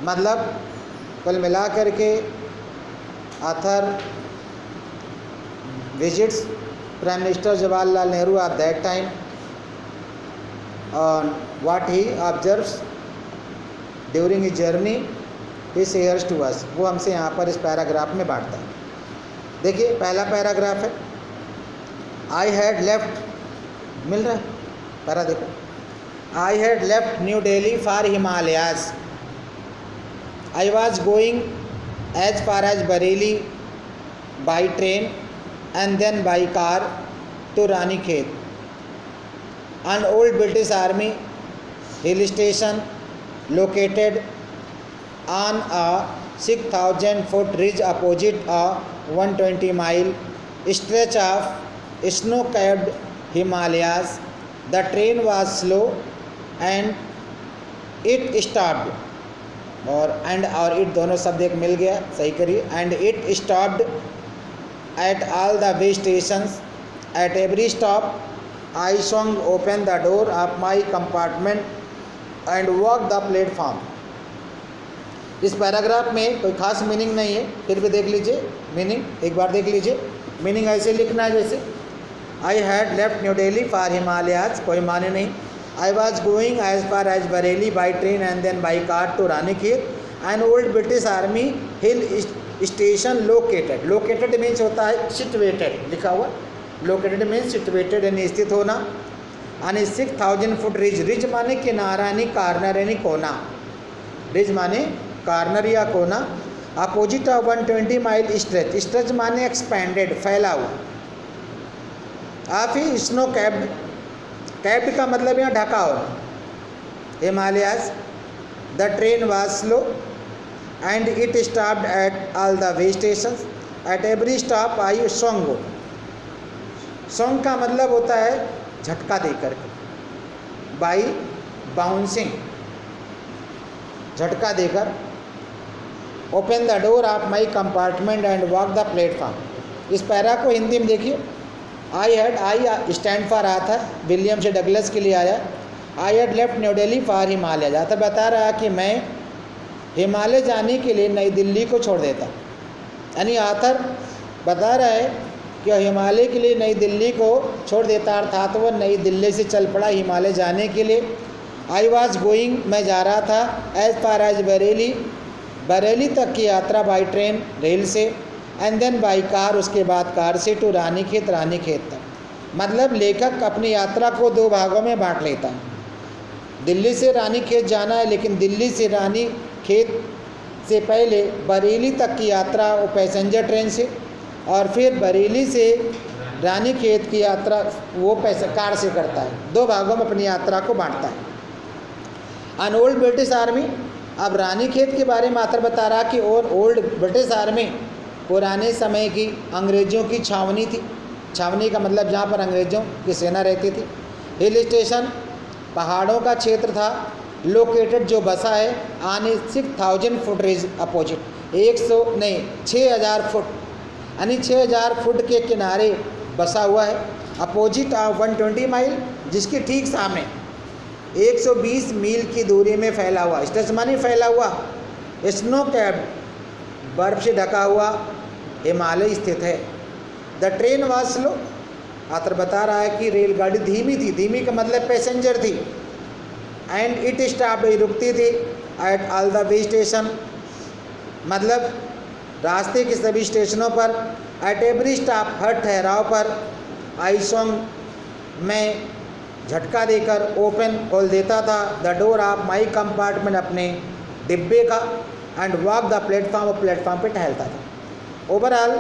मतलब कुल मिला कर के author visits prime minister Jawaharlal Nehru at that time on what he observes during his journey he shares to us। वो हमसे यहाँ पर इस पैराग्राफ में बांटता है। देखिए पहला पैराग्राफ है, आई हैड लेफ्ट, मिल रहा है पैरा, देखो, I had left New Delhi for Himalayas, I was going as far as Bareilly by train and then by car to Ranikhet. An old British Army hill station located on a 6,000 foot ridge opposite a 120-mile stretch of snow-capped Himalayas। The train was slow and it stopped, और it दोनों शब्द एक मिल गया, सही करिए, and it stopped at all the way stations। At every stop I swung open the door of my compartment and walked the platform। इस paragraph में कोई खास मीनिंग नहीं है, फिर भी देख लीजिए मीनिंग, एक बार देख लीजिए। मीनिंग ऐसे लिखना है जैसे I had left New Delhi for Himalayas, कोई माने नहीं। I was going as far as Bareilly by train and then by car to Ranikhet. An old British army hill station located, located means होता है सिचुएटेड, लिखा हुआ, लोकेटेड मीन्स सिचुएटेड यानी स्थित होना। यानी 6,000 फुट रिज, रिज माने किनारा यानी कार्नर यानी कोना, रिज माने कार्नर या कोना। Opposite of 120 mile stretch, stretch माने एक्सपेंडेड, फैला हुआ। आप ही स्नो कैप्ड, कैप्ड का मतलब यहाँ ढका हो, Himalayas. The train was slow and it stopped at all the way station. At every stop I swung, song का मतलब होता है झटका देकर के, बाई बाउंसिंग, झटका देकर। Open the door of my compartment and walk the platform. इस पैरा को हिंदी में देखिए, I had, I stand for author, William से डगलस के लिए आया। I had left New Delhi for Himalaya, जाता बता रहा कि मैं हिमालय जाने के लिए नई दिल्ली को छोड़ देता, यानी आथर बता रहा है कि हिमालय के लिए नई दिल्ली को छोड़ देता, अर्थात वह नई दिल्ली से चल पड़ा हिमालय जाने के लिए। आई वॉज गोइंग, मैं जा रहा था, as far as Bareilly, Bareilly तक की यात्रा बाई ट्रेन, रेल से, एंड देन बाई कार, उसके बाद कार से, टू रानीखेत, रानीखेत तक। मतलब लेखक अपनी यात्रा को दो भागों में बांट लेता है। दिल्ली से रानीखेत जाना है, लेकिन दिल्ली से रानीखेत से पहले बरेली तक की यात्रा वो पैसेंजर ट्रेन से, और फिर बरेली से रानीखेत की यात्रा वो कार से करता है। दो भागों में अपनी यात्रा को बांटता है। अन ओल्ड ब्रिटिश आर्मी, अब रानीखेत के बारे में आतर बता रहा कि और ओल्ड ब्रिटिश आर्मी पुराने समय की अंग्रेज़ों की छावनी थी। छावनी का मतलब जहाँ पर अंग्रेज़ों की सेना रहती थी। हिल स्टेशन, पहाड़ों का क्षेत्र था। लोकेटेड, जो बसा है, आने 6,000 फुट रिज अपोजिट, 6,000 फुट, यानी 6,000 फुट के किनारे बसा हुआ है। अपोजिट ऑफ 120 माइल, जिसके ठीक सामने 120 मील की दूरी में फैला हुआ, स्ट्रेच माने फैला हुआ, स्नो कैप्ड, बर्फ से ढका हुआ हिमालय स्थित है। द ट्रेन वाज स्लो, आतर बता रहा है कि रेलगाड़ी धीमी थी, धीमी का मतलब पैसेंजर थी। एंड इट स्टॉप्ड, रुकती थी। At all the way station, मतलब रास्ते के सभी स्टेशनों पर। एट एवरी स्टॉप, हर ठहराव पर। आई सॉन्ग, मैं झटका देकर, ओपन, खोल देता था, the door of my compartment, अपने डिब्बे का, एंड वॉक द प्लेटफॉर्म, और प्लेटफॉर्म पे टहलता था। ओवरऑल